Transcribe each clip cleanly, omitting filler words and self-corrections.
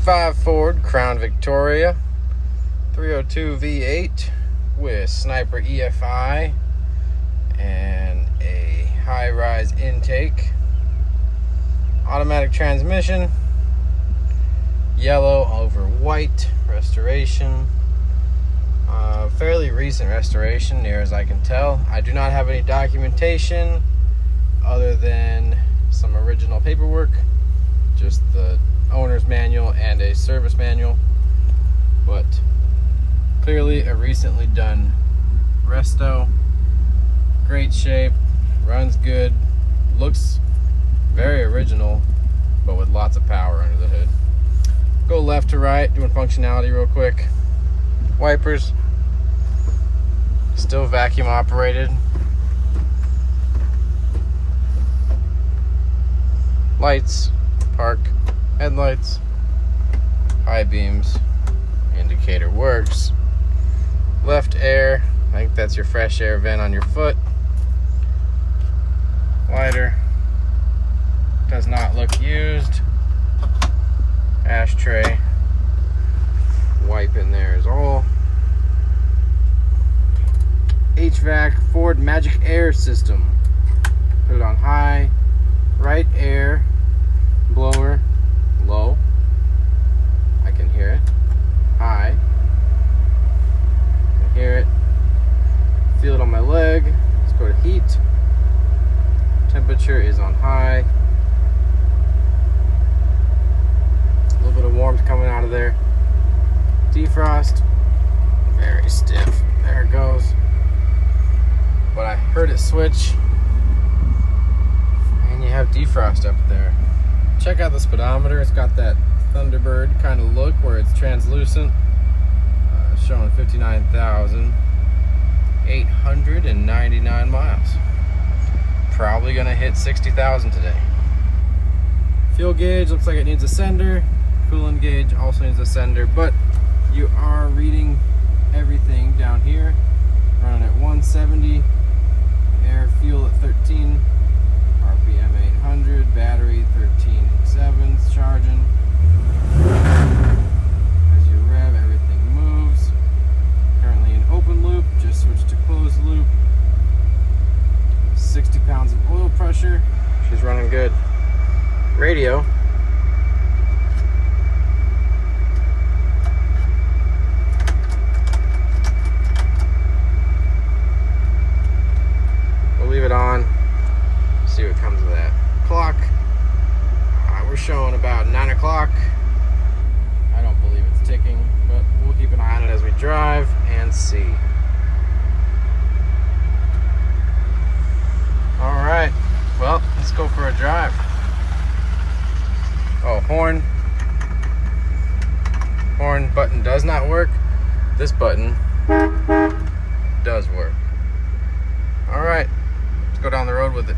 95 Ford Crown Victoria 302 V8 with Sniper EFI and a high-rise intake, automatic transmission, yellow over white restoration, fairly recent restoration near as I can tell. I do not have any documentation other than some original paperwork, just the owner's manual and a service manual, but clearly a recently done resto. Great shape, runs good, looks very original, but with lots of power under the hood. Go left to right, doing functionality real quick. Wipers, still vacuum operated. Lights, park, headlights, high beams, indicator works. Left air, I think that's your fresh air vent on your foot. Lighter, does not look used. Ashtray, wipe in there is all. HVAC, Ford Magic Air System. Put it on high, right air, blower, low. I can hear it. High. I can hear it. Feel it on my leg. Let's go to heat. Temperature is on high. A little bit of warmth coming out of there. Defrost. Very stiff. There it goes. But I heard it switch. And you have defrost up there. Check out the speedometer. It's got that Thunderbird kind of look where it's translucent. Showing 59,899 miles. Probably gonna hit 60,000 today. Fuel gauge looks like it needs a sender. Coolant gauge also needs a sender, but you are reading everything down here. Running at 170. Air, fuel at 13. RPM 800. Battery 13.7. Charging. As you rev, everything moves. Currently in open loop. Just switched to closed loop. 60 pounds of oil pressure. She's running good. Radio. We'll leave it on. See what comes of that. Clock. We're showing about 9 o'clock. I don't believe it's ticking, but we'll keep an eye on it as we drive and see. Alright, well, let's go for a drive. Oh, horn. Horn button does not work. This button does work. Alright, let's go down the road with it.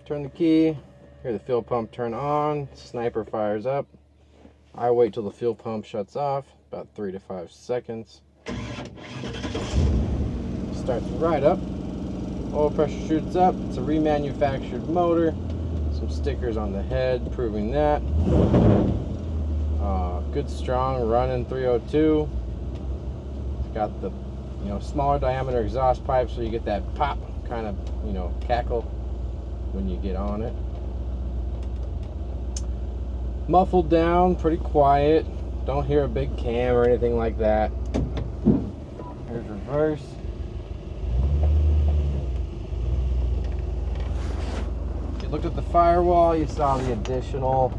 Turn the key, hear the fuel pump turn on, Sniper fires up. I wait till the fuel pump shuts off, about 3 to 5 seconds. Starts right up. Oil pressure shoots up. It's a remanufactured motor. Some stickers on the head proving that. Good strong running 302. It's got the smaller diameter exhaust pipe, so you get that pop kind of cackle when you get on it. Muffled down, pretty quiet. Don't hear a big cam or anything like that. Here's reverse. If you looked at the firewall, you saw the additional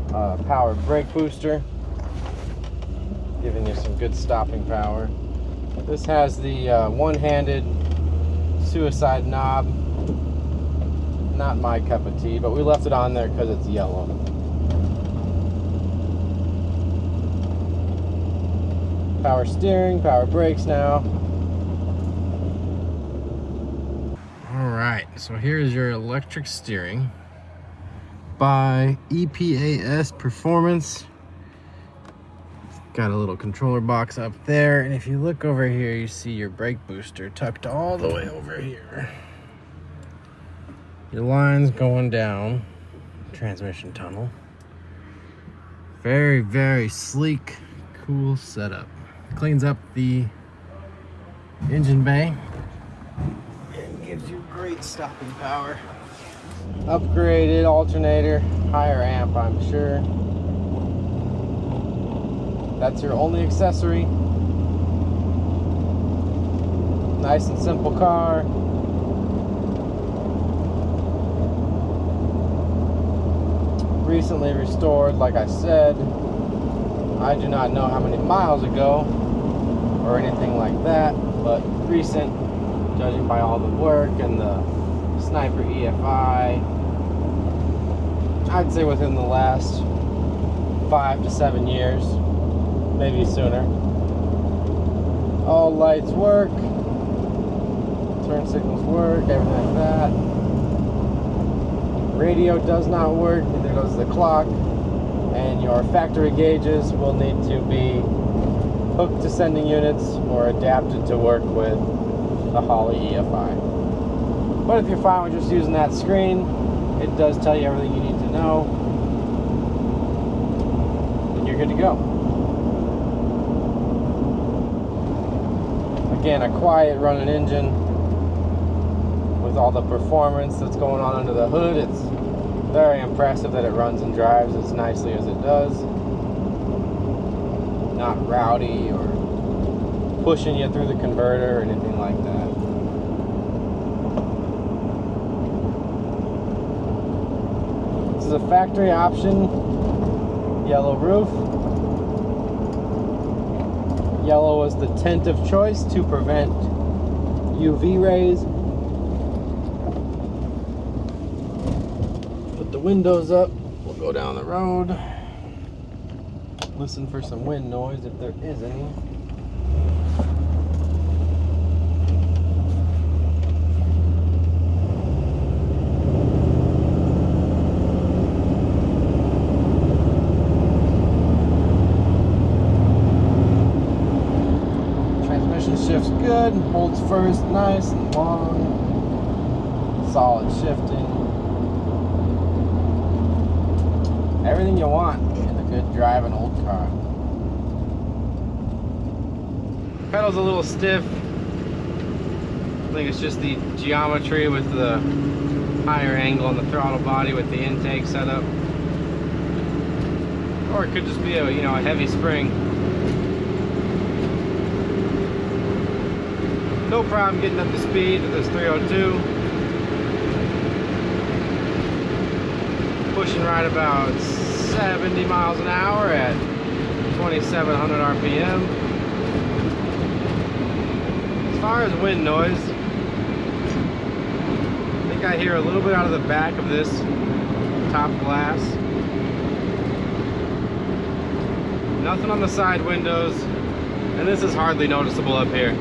powered brake booster, giving you some good stopping power. This has the one-handed suicide knob. Not my cup of tea, but we left it on there because it's yellow. Power steering, power brakes now. Alright, so here's your electric steering by EPAS Performance. Got a little controller box up there, and if you look over here, you see your brake booster tucked all the way over here. Your line's going down transmission tunnel. Very, very sleek, cool setup. Cleans up the engine bay and gives you great stopping power. Upgraded alternator, higher amp, I'm sure. That's your only accessory. Nice and simple car. Recently restored, like I said. I do not know how many miles ago or anything like that, but recent, judging by all the work and the Sniper EFI. I'd say within the last 5 to 7 years, maybe sooner. All lights work, turn signals work, everything like that. Radio does not work, neither does the clock, and your factory gauges will need to be hooked to sending units or adapted to work with the Holley EFI. But if you're fine with just using that screen, it does tell you everything you need to know, and you're good to go. Again, a quiet running engine with all the performance that's going on under the hood. It's very impressive that it runs and drives as nicely as it does. Not rowdy or pushing you through the converter or anything like that. This is a factory option yellow roof. Yellow was the tint of choice to prevent UV rays. Put the windows up. We'll go down the road. Listen for some wind noise if there is any. Shifts good, holds first nice and long, solid shifting. Everything you want in a good driving old car. Pedal's a little stiff. I think it's just the geometry with the higher angle on the throttle body with the intake setup. Or it could just be a heavy spring. No problem getting up to speed with this 302. Pushing right about 70 miles an hour at 2,700 RPM. As far as wind noise, I think I hear a little bit out of the back of this top glass. Nothing on the side windows, and this is hardly noticeable up here.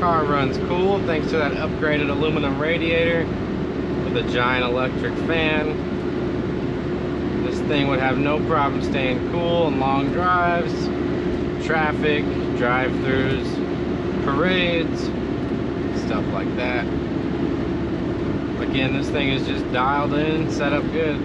Car runs cool thanks to that upgraded aluminum radiator with a giant electric fan. This thing would have no problem staying cool on long drives, traffic, drive-throughs, parades, stuff like that. Again, this thing is just dialed in, set up good.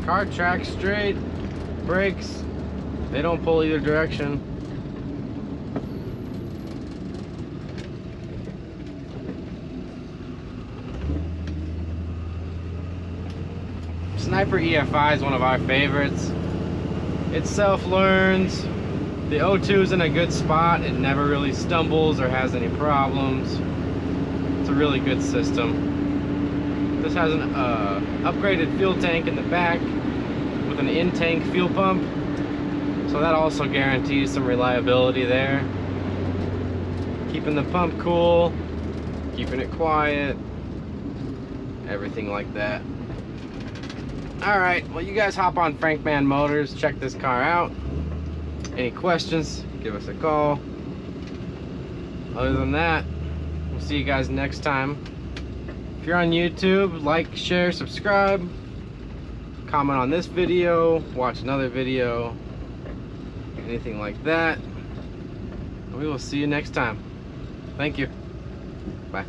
Car tracks straight, brakes, they don't pull either direction. Sniper EFI is one of our favorites. It self-learns. The O2's in a good spot. It never really stumbles or has any problems. It's a really good system. This has an upgraded fuel tank in the back with an in-tank fuel pump. So that also guarantees some reliability there. Keeping the pump cool, keeping it quiet, everything like that. Alright, well you guys hop on Frankman Motors, check this car out. Any questions, give us a call. Other than that, we'll see you guys next time. If you're on YouTube, like, share, subscribe. Comment on this video, watch another video, anything like that. We will see you next time. Thank you. Bye.